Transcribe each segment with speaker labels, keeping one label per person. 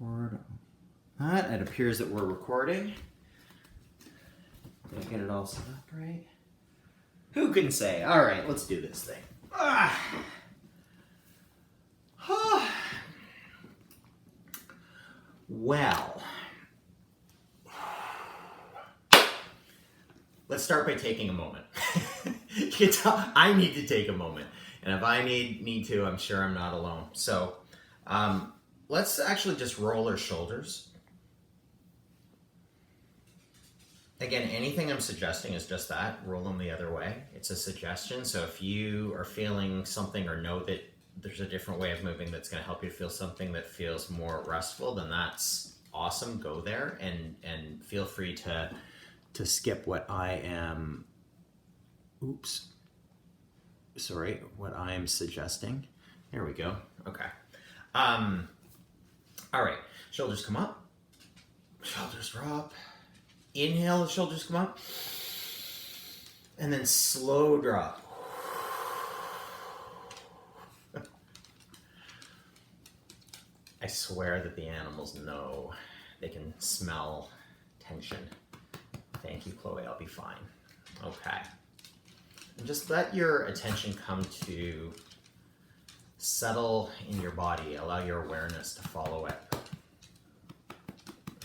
Speaker 1: record that. It appears that we're recording. Did I get it all set up right? Who can say? All right, let's do this thing. Well, let's start by taking a moment. You can tell I need to take a moment. And if I need to, I'm sure I'm not alone. So let's actually just roll our shoulders. Again, anything I'm suggesting is just that, roll them the other way. It's a suggestion. So if you are feeling something or know that there's a different way of moving that's going to help you feel something that feels more restful, then that's awesome. Go there and feel free to skip what I am, what I am suggesting. There we go. Okay. All right. Shoulders come up. Shoulders drop. Inhale, the shoulders come up. And then slow drop. I swear that the animals know. They can smell tension. Thank you, Chloe. I'll be fine. Okay. And just let your attention come to settle in your body. Allow your awareness to follow it.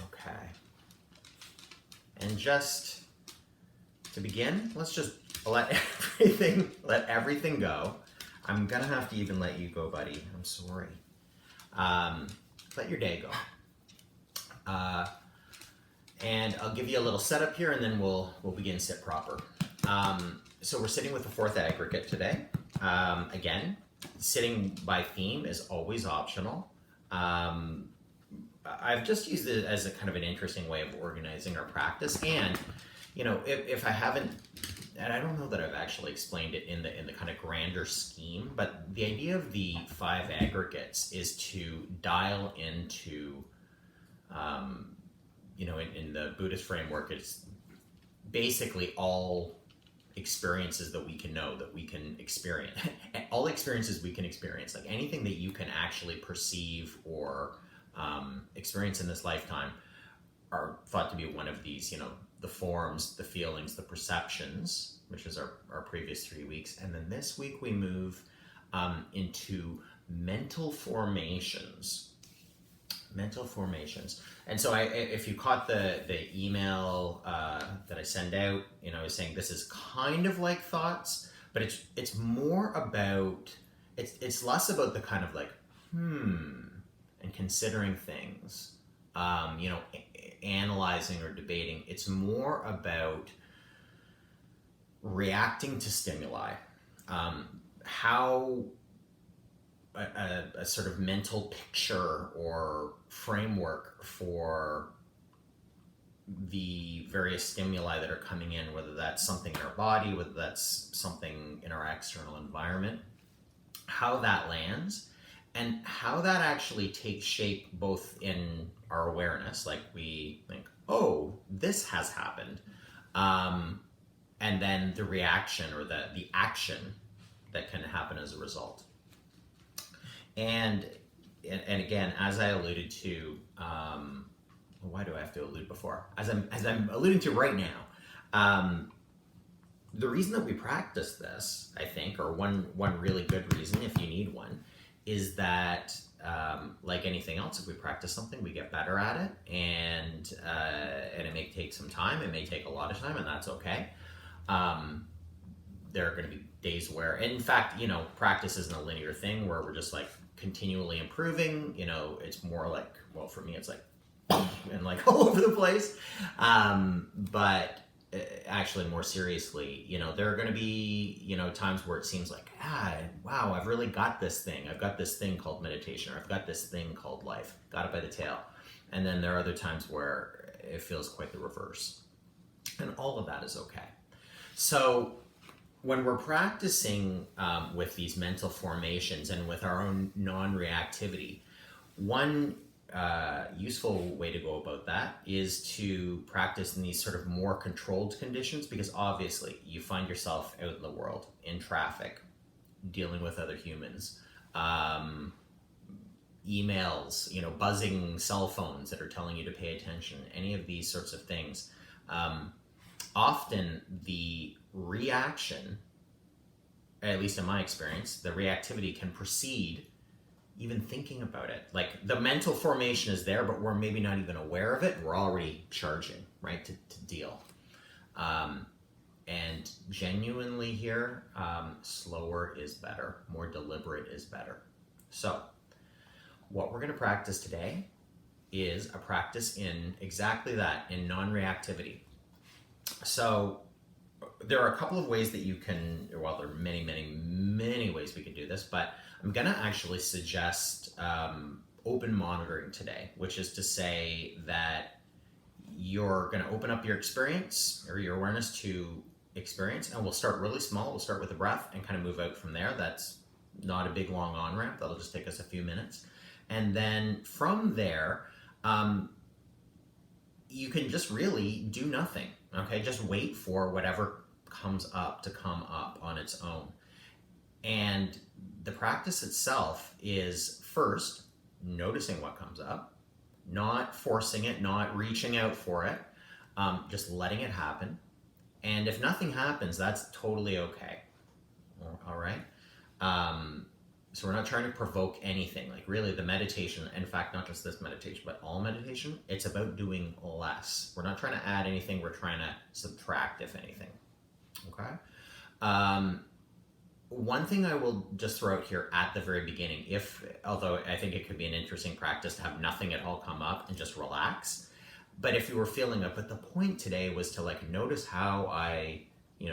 Speaker 1: Okay. And just to begin, let's just let everything go. I'm gonna have to even let you go, buddy. I'm sorry. Let your day go. And I'll give you a little setup here, and then we'll begin sit proper. So we're sitting with the fourth aggregate today. Again, sitting by theme is always optional. I've just used it as a kind of an interesting way of organizing our practice. And, you know, if I haven't, and I don't know that I've actually explained it in the kind of grander scheme, but the idea of the 5 aggregates is to dial into, you know, in the Buddhist framework, it's basically all experiences that we can know, that we can experience. All experiences we can experience, like anything that you can actually perceive or experience in this lifetime are thought to be one of these, you know, the forms, the feelings, the perceptions, which is our previous 3 weeks. And then this week we move into mental formations. Mental formations. And so if you caught the email that I send out, you know, I was saying this is kind of like thoughts, but it's more about, it's less about the kind of like, and considering things, you know, analyzing or debating. It's more about reacting to stimuli, how a sort of mental picture or framework for the various stimuli that are coming in, whether that's something in our body, whether that's something in our external environment, how that lands, and how that actually takes shape both in our awareness, like we think, oh, this has happened, and then the reaction or the action that can happen as a result. And again, as I alluded to, why do I have to allude before? As I'm alluding to right now, the reason that we practice this, I think, or one really good reason, if you need one, is that like anything else, if we practice something, we get better at it, and it may take some time, it may take a lot of time, and that's okay. There are going to be days where, and in fact, you know, practice isn't a linear thing where we're just like continually improving. You know, it's more like, well, for me, it's like, and like all over the place. But actually, more seriously, you know, there are going to be, you know, times where it seems like, wow, I've really got this thing. I've got this thing called meditation, or I've got this thing called life. Got it by the tail. And then there are other times where it feels quite the reverse. And all of that is okay. So when we're practicing with these mental formations and with our own non-reactivity, one useful way to go about that is to practice in these sort of more controlled conditions, because obviously you find yourself out in the world, in traffic, dealing with other humans, emails, buzzing cell phones that are telling you to pay attention, any of these sorts of things. Often the reaction, at least in my experience, the reactivity can precede even thinking about it. Like the mental formation is there, but we're maybe not even aware of it. We're already charging, right, to deal. And genuinely here, slower is better, more deliberate is better. So what we're going to practice today is a practice in exactly that, in non-reactivity. So there are a couple of ways that you can, well, there are many, many, many ways we could do this, but I'm going to actually suggest open monitoring today, which is to say that you're going to open up your experience or your awareness to experience, and we'll start really small. We'll start with the breath and kind of move out from there. That's not a big, long on-ramp. That'll just take us a few minutes. And then from there, you can just really do nothing, okay? Just wait for whatever comes up to come up on its own. And the practice itself is first noticing what comes up, not forcing it, not reaching out for it, just letting it happen. And if nothing happens, that's totally okay, all right? So we're not trying to provoke anything. Like really the meditation, in fact, not just this meditation, but all meditation, it's about doing less. We're not trying to add anything, we're trying to subtract, if anything, okay? One thing I will just throw out here at the very beginning, although I think it could be an interesting practice to have nothing at all come up and just relax, but if you were feeling it, but the point today was to like notice how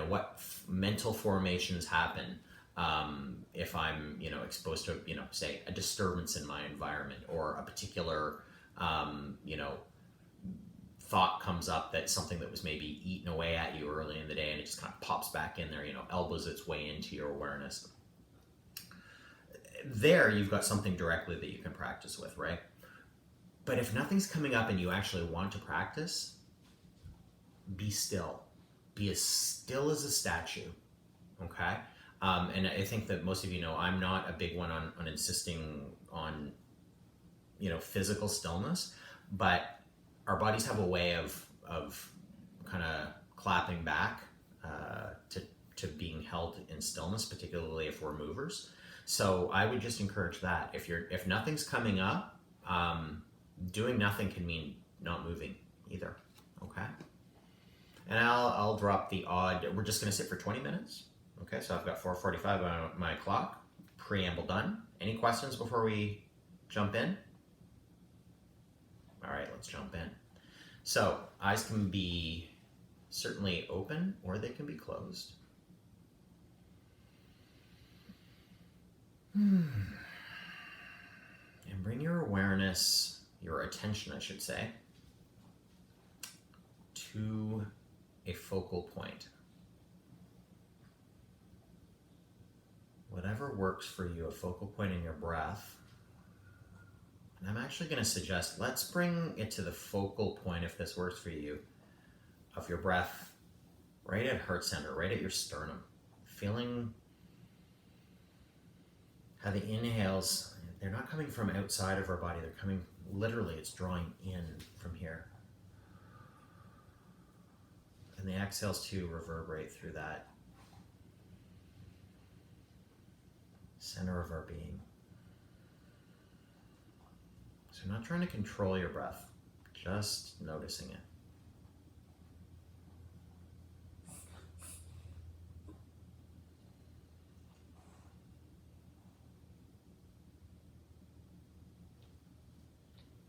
Speaker 1: what mental formations happen if I'm, exposed to, say a disturbance in my environment, or a particular, thought comes up, that something that was maybe eaten away at you early in the day and it just kind of pops back in there, elbows its way into your awareness. There you've got something directly that you can practice with, right? But if nothing's coming up and you actually want to practice, be still. Be as still as a statue, okay? And I think that most of you know I'm not a big one on insisting on, physical stillness, but our bodies have a way of kind of clapping back to being held in stillness, particularly if we're movers. So I would just encourage that. If nothing's coming up, doing nothing can mean not moving either, okay? And I'll drop the odd, we're just gonna sit for 20 minutes. Okay, so I've got 4:45 on my clock. Preamble done. Any questions before we jump in? All right, let's jump in. So eyes can be certainly open or they can be closed. And bring your awareness, your attention, I should say, to a focal point. Whatever works for you, a focal point in your breath. And I'm actually going to suggest, let's bring it to the focal point, if this works for you, of your breath right at heart center, right at your sternum. Feeling how the inhales, they're not coming from outside of our body, they're coming, literally, it's drawing in from here. And the exhales too reverberate through that center of our being. So not trying to control your breath, just noticing it.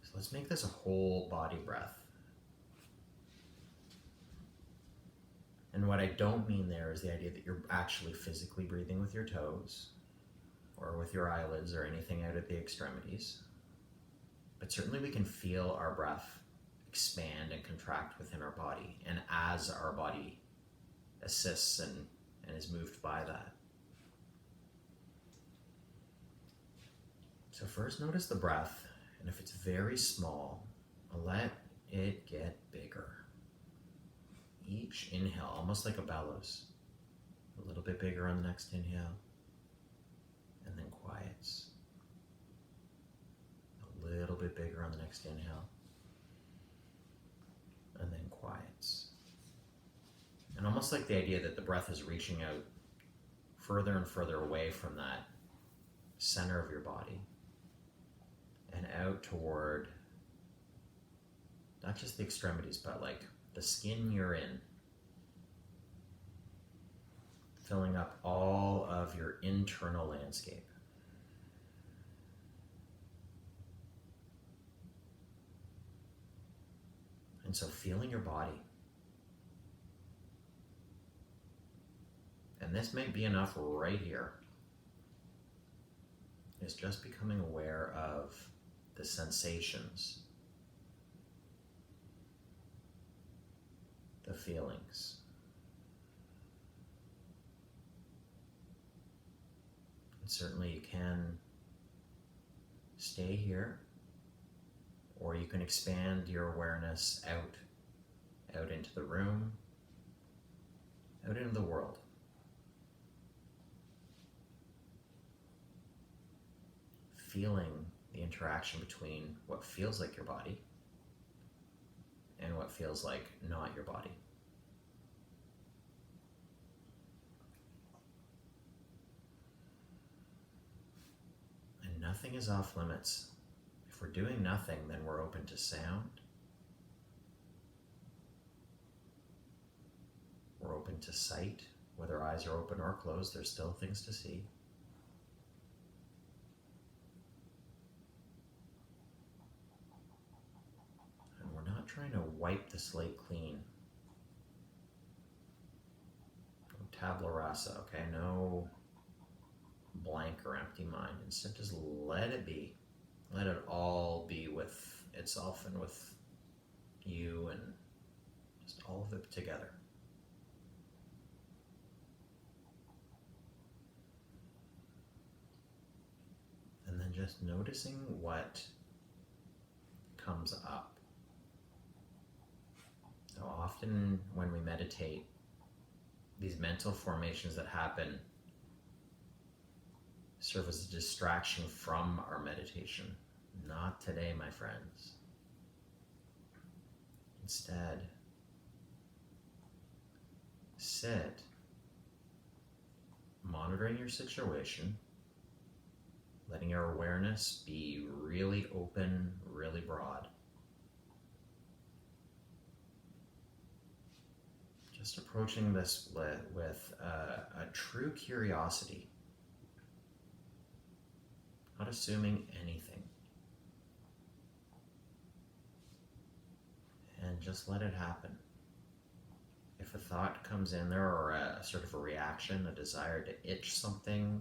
Speaker 1: So let's make this a whole body breath. And what I don't mean there is the idea that you're actually physically breathing with your toes or with your eyelids or anything out at the extremities. But certainly we can feel our breath expand and contract within our body, and as our body assists and is moved by that. So first notice the breath, and if it's very small, let it get bigger. Each inhale, almost like a bellows, a little bit bigger on the next inhale, and then quiets. bit bigger on the next inhale. And then quiets. And almost like the idea that the breath is reaching out further and further away from that center of your body and out toward not just the extremities, but like the skin you're in, filling up all of your internal landscape. And so feeling your body. And this may be enough right here, is just becoming aware of the sensations, the feelings. And certainly you can stay here, or you can expand your awareness out into the room, out into the world. Feeling the interaction between what feels like your body and what feels like not your body. And nothing is off limits. If we're doing nothing, then we're open to sound. We're open to sight. Whether eyes are open or closed, there's still things to see. Trying to wipe the slate clean. No tabula rasa, okay? No blank or empty mind. Instead, just let it be. Let it all be with itself and with you and just all of it together. And then just noticing what comes up. Now, often when we meditate, these mental formations that happen serve as a distraction from our meditation. Not today, my friends. Instead, sit, monitoring your situation, letting your awareness be really open, really broad. Just approaching this with a true curiosity, not assuming anything, and just let it happen. If a thought comes in there, or a sort of a reaction, a desire to itch something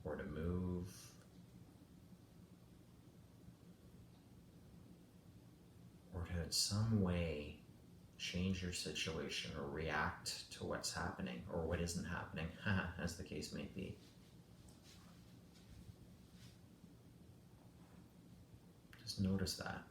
Speaker 1: or to move, or to in some way change your situation or react to what's happening or what isn't happening, as the case may be. Just notice that.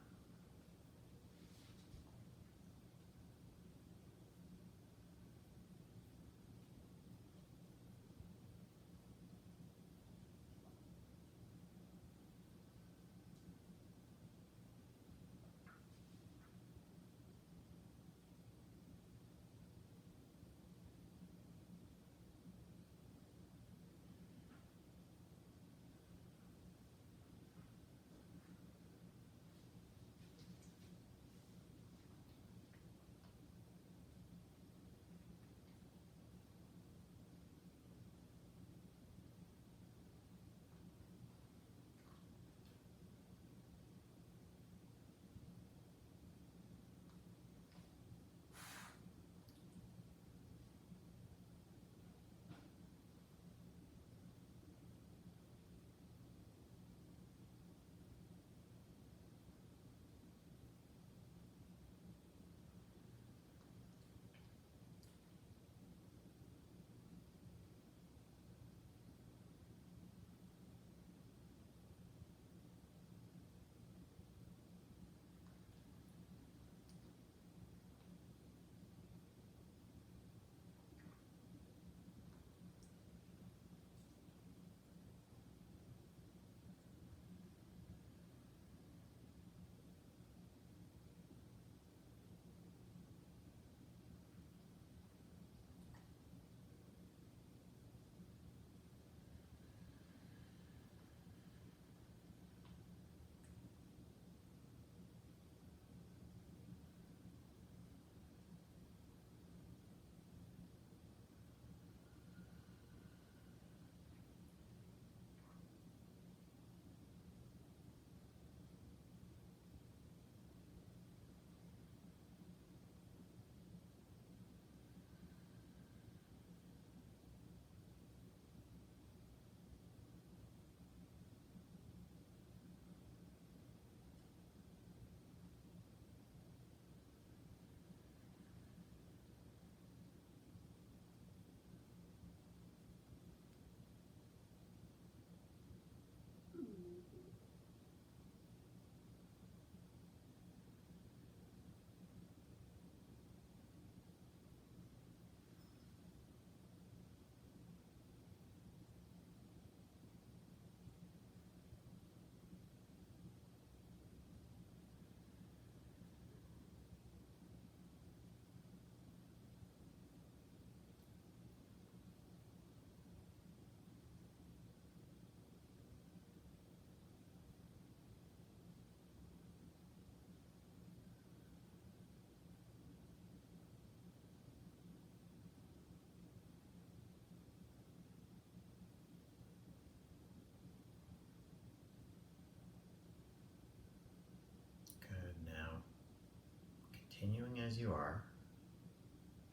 Speaker 1: you are.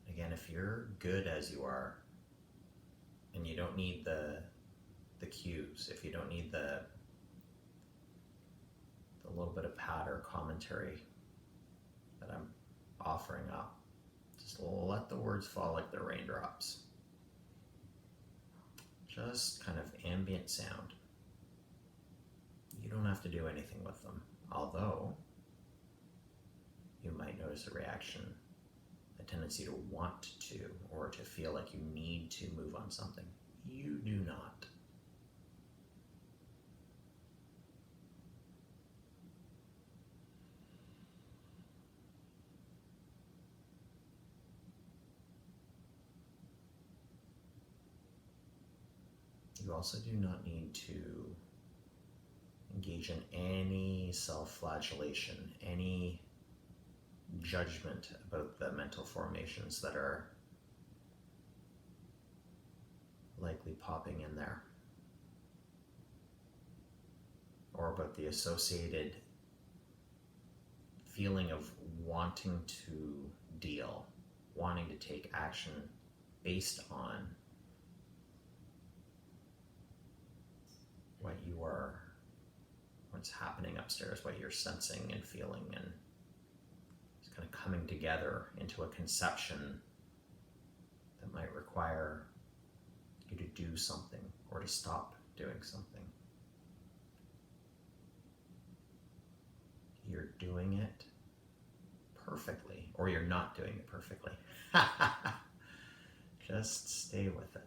Speaker 1: Again, if you're good as you are, and you don't need the cues, if you don't need the little bit of pat or commentary that I'm offering up, just let the words fall like they're raindrops. Just kind of ambient sound. You don't have to do anything with them, although you might notice a reaction, a tendency to want to, or to feel like you need to move on something. You do not. You also do not need to engage in any self-flagellation, any judgment about the mental formations that are likely popping in there, or about the associated feeling of wanting to deal, wanting to take action based on what's happening upstairs, what you're sensing and feeling, and it's kind of coming together into a conception that might require you to do something or to stop doing something. You're doing it perfectly, or you're not doing it perfectly. Just stay with it.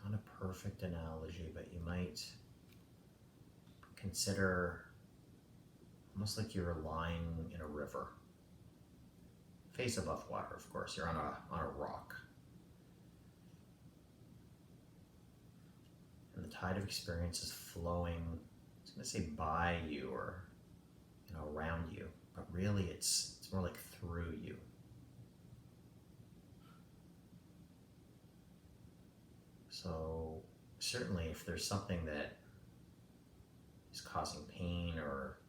Speaker 1: Not a perfect analogy, but you might consider almost like you're lying in a river, face above water. Of course, you're on a rock, and the tide of experience is flowing. I was going to say by you or around you, but really it's more like through you. So certainly if there's something that is causing pain or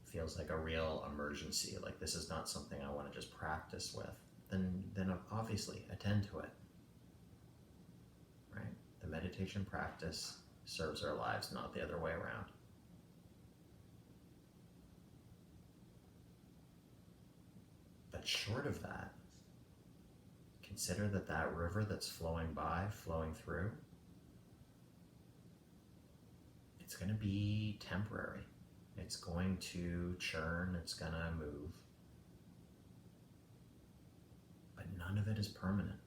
Speaker 1: feels like a real emergency, like this is not something I want to just practice with, then obviously attend to it, right? The meditation practice serves our lives, not the other way around. But short of that, consider that river that's flowing by, flowing through, it's going to be temporary. It's going to churn, it's going to move, but none of it is permanent.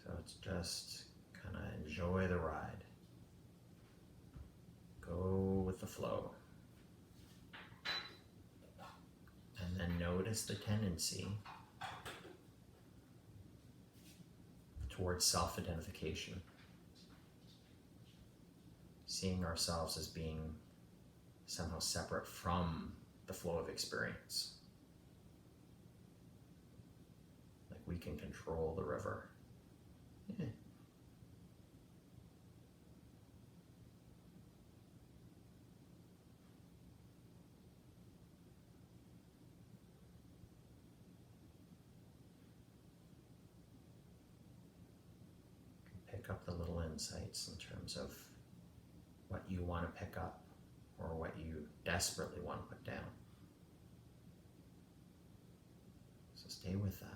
Speaker 1: So it's just kind of enjoy the ride. Go with the flow. And then notice the tendency towards self-identification. Seeing ourselves as being somehow separate from the flow of experience. we can control the river. Yeah. Pick up the little insights in terms of what you want to pick up or what you desperately want to put down. So stay with that.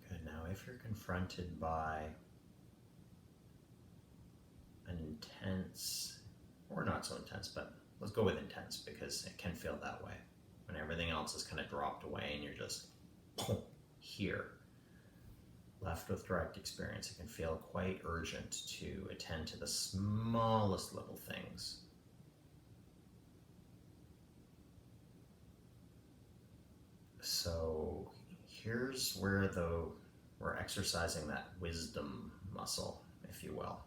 Speaker 1: Good. Now, if you're confronted by an intense, or not so intense, but let's go with intense because it can feel that way when everything else is kind of dropped away and you're just here, left with direct experience. It can feel quite urgent to attend to the smallest little things. So here's where we're exercising that wisdom muscle, if you will.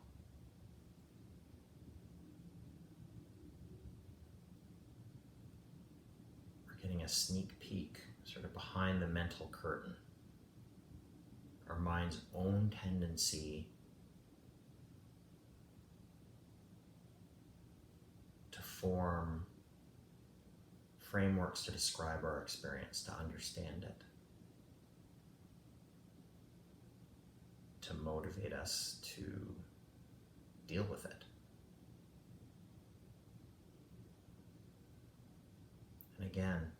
Speaker 1: We're getting a sneak peek, sort of behind the mental curtain. Our mind's own tendency to form frameworks to describe our experience, to understand it, to motivate us to deal with it. And again,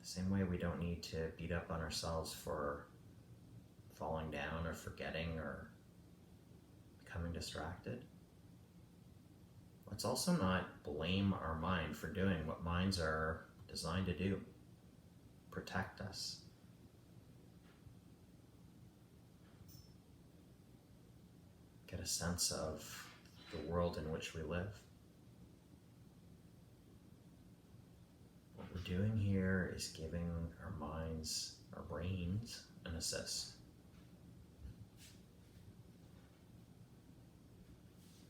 Speaker 1: the same way we don't need to beat up on ourselves for falling down or forgetting or becoming distracted. Let's also not blame our mind for doing what minds are designed to do: protect us. Get a sense of the world in which we live. What we're doing here is giving our minds, our brains, an assist.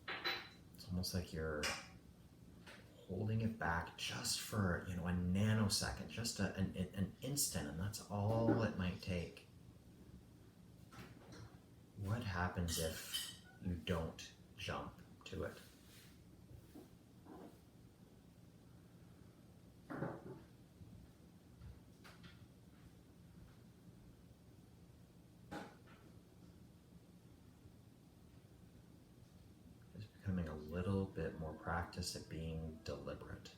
Speaker 1: It's almost like you're holding it back just for a nanosecond, just an instant, and that's all it might take. What happens if you don't jump to it? Just becoming a little bit more practiced at being deliberate.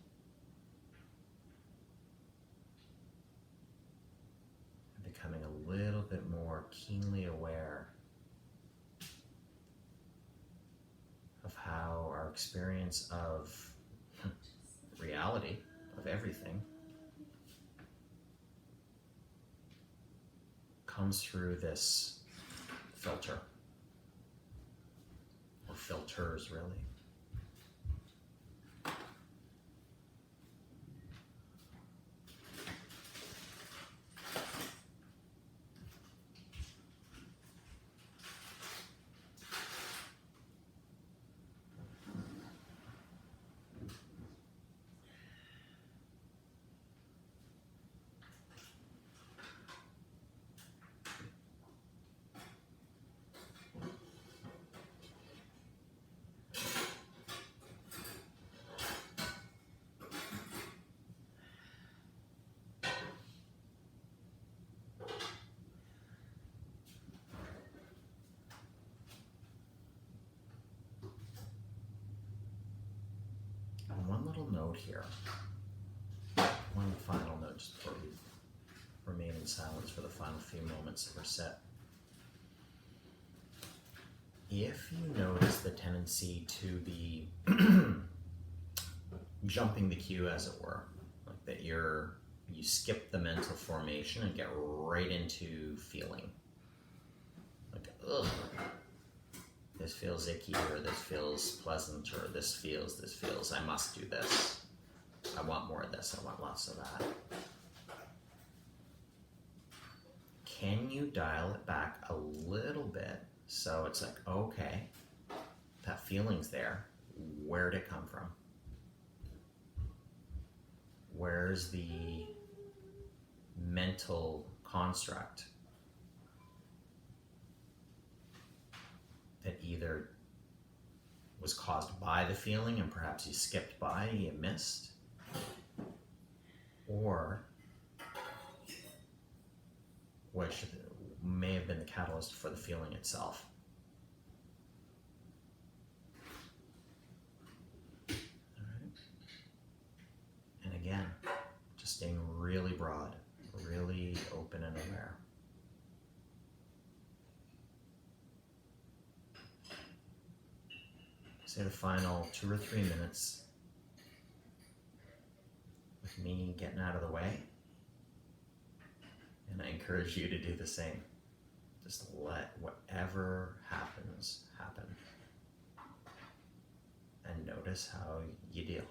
Speaker 1: And becoming a little bit more keenly aware how our experience of reality, of everything, comes through this filter, or filters really. And one little note here, one final note just before we remain in silence for the final few moments that we're set. If you notice the tendency to be jumping the queue, as it were, like that you skip the mental formation and get right into feeling, like, ugh, this feels icky, or this feels pleasant, or this feels, I must do this, I want more of this, I want lots of that. Can you dial it back a little bit so it's like, okay, that feeling's there, where'd it come from? Where's the mental construct that either was caused by the feeling and perhaps you skipped by, you missed, or which may have been the catalyst for the feeling itself? All right. And again, just staying really broad, really open and aware. Say the final 2 or 3 minutes with me getting out of the way. And I encourage you to do the same. Just let whatever happens happen. And notice how you deal.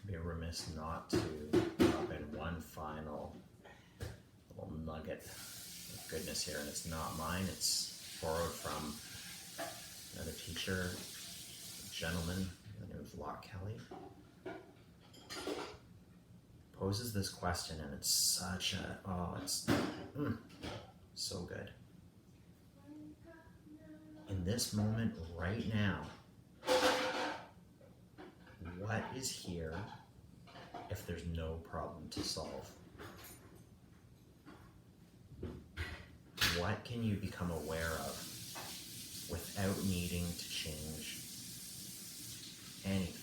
Speaker 1: Be remiss not to drop in one final little nugget of goodness here, and it's not mine, it's borrowed from another teacher, a gentleman by the name of Locke Kelly. Poses this question, and it's such a, it's so good. In this moment right now, what is here if there's no problem to solve? What can you become aware of without needing to change anything?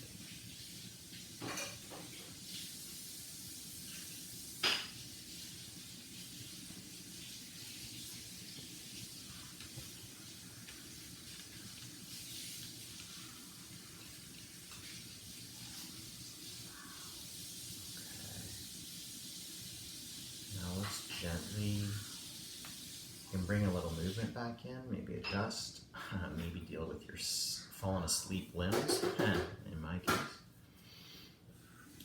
Speaker 1: back in, maybe adjust, maybe deal with your fallen asleep limbs, in my case.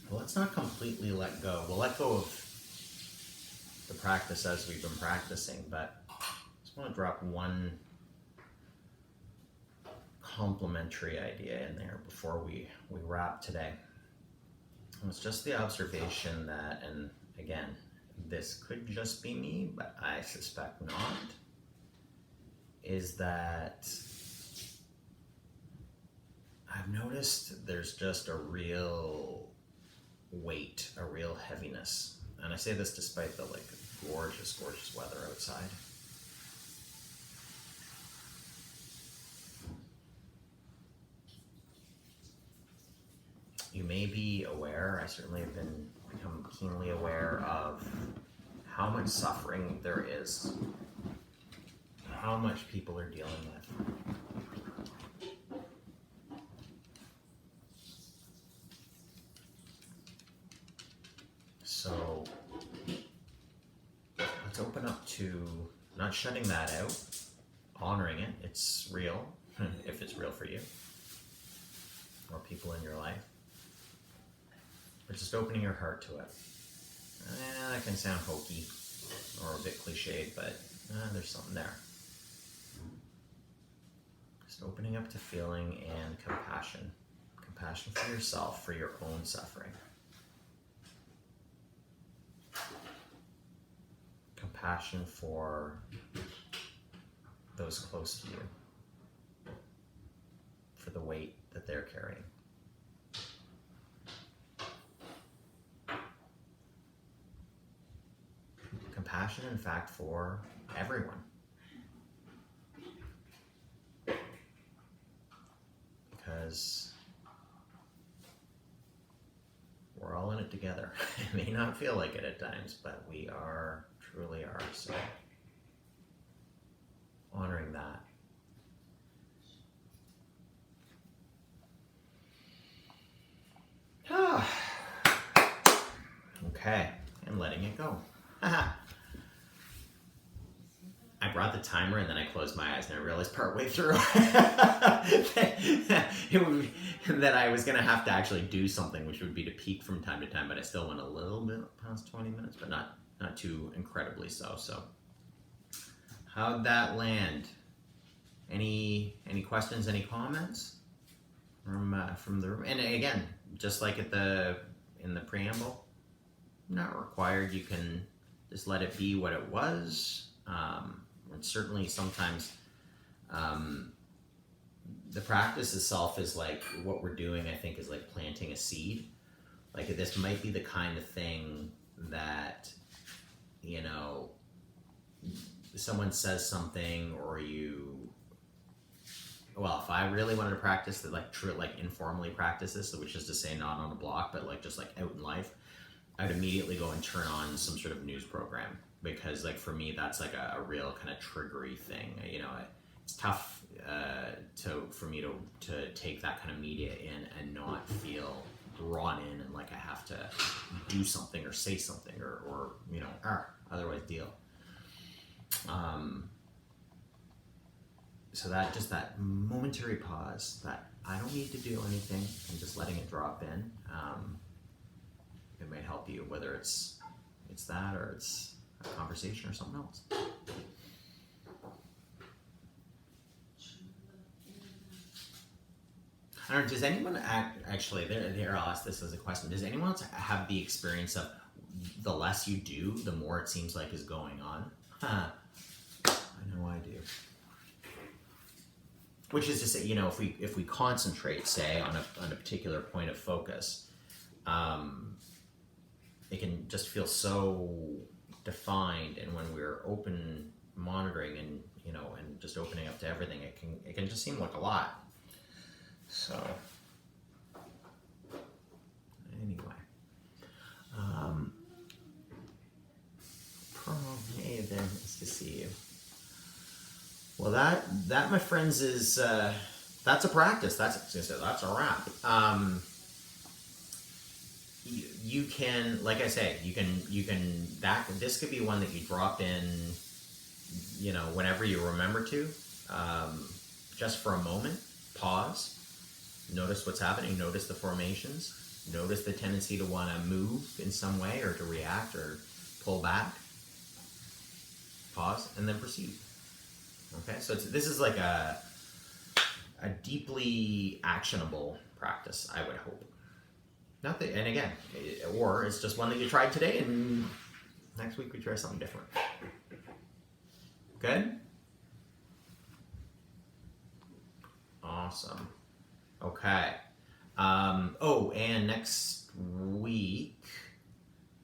Speaker 1: Well, let's not completely let go. We'll let go of the practice as we've been practicing, but I just want to drop one complementary idea in there before we wrap today. And it's just the observation that, and again, this could just be me, but I suspect not, is that I've noticed there's just a real weight, a real heaviness. And I say this despite the gorgeous, gorgeous weather outside. You may be aware, I certainly have become keenly aware of how much suffering there is, how much people are dealing with. So let's open up to not shutting that out, honoring it. It's real, if it's real for you, or people in your life. But just opening your heart to it. That can sound hokey or a bit cliched, but there's something there. Just opening up to feeling and compassion. Compassion for yourself, for your own suffering. Compassion for those close to you, for the weight that they're carrying. Compassion, in fact, for everyone. Because we're all in it together. It may not feel like it at times, but we truly are. So honoring that. Okay, and letting it go. I brought the timer and then I closed my eyes and I realized partway through that I was going to have to actually do something, which would be to peak from time to time, but I still went a little bit past 20 minutes, but not too incredibly so. So how'd that land? Any questions, any comments from the room? And again, just like in the preamble, not required. You can just let it be what it was. And certainly sometimes the practice itself is like what we're doing, I think, is like planting a seed. Like this might be the kind of thing that, someone says something or if I really wanted to practice that, like informally practice this, which is to say not on a block, but just out in life, I'd immediately go and turn on some sort of news program. Because for me, that's like a real kind of triggery thing. It's tough for me to take that kind of media in and not feel drawn in and like I have to do something or say something or otherwise deal. So that momentary pause, that I don't need to do anything, and just letting it drop in, it might help you, whether it's that or it's a conversation or something else. I don't know, does anyone actually, there, I'll ask this as a question, does anyone else have the experience of the less you do, the more it seems like is going on? I know I do. Which is to say, if we concentrate, say, on a particular point of focus, it can just feel so defined, and when we're open monitoring and and just opening up to everything, it can just seem like a lot. So anyway, hey, then nice to see you. Well, that my friends is that's a practice. That's a wrap. You can, like I say, you can this could be one that you drop in you know, whenever you remember to, just for a moment, pause, notice what's happening, notice the formations, notice the tendency to want to move in some way or to react or pull back, pause, and then proceed. Okay, so this is like a deeply actionable practice, I would hope. Not that, and again, or it's just one that you tried today, and next week we try something different. Good? Awesome. Okay. Oh, and next week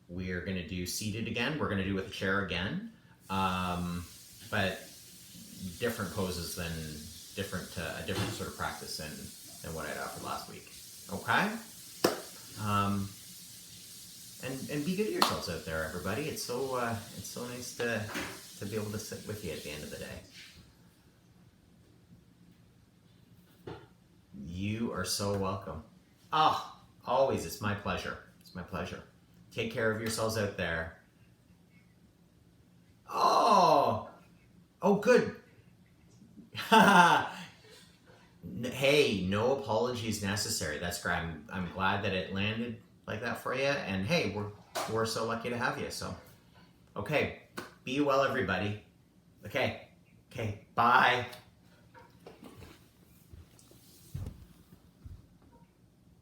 Speaker 1: we're going to do seated again. We're going to do with a chair again, but different poses than a different sort of practice than what I'd offered last week. Okay. And be good to yourselves out there, everybody. It's so nice to be able to sit with you at the end of the day. You are so welcome. Always, it's my pleasure. It's my pleasure. Take care of yourselves out there. Oh, good. Hey, no apologies necessary. That's great. I'm glad that it landed like that for you. And hey, we're so lucky to have you. So, okay, be well, everybody. Okay, bye.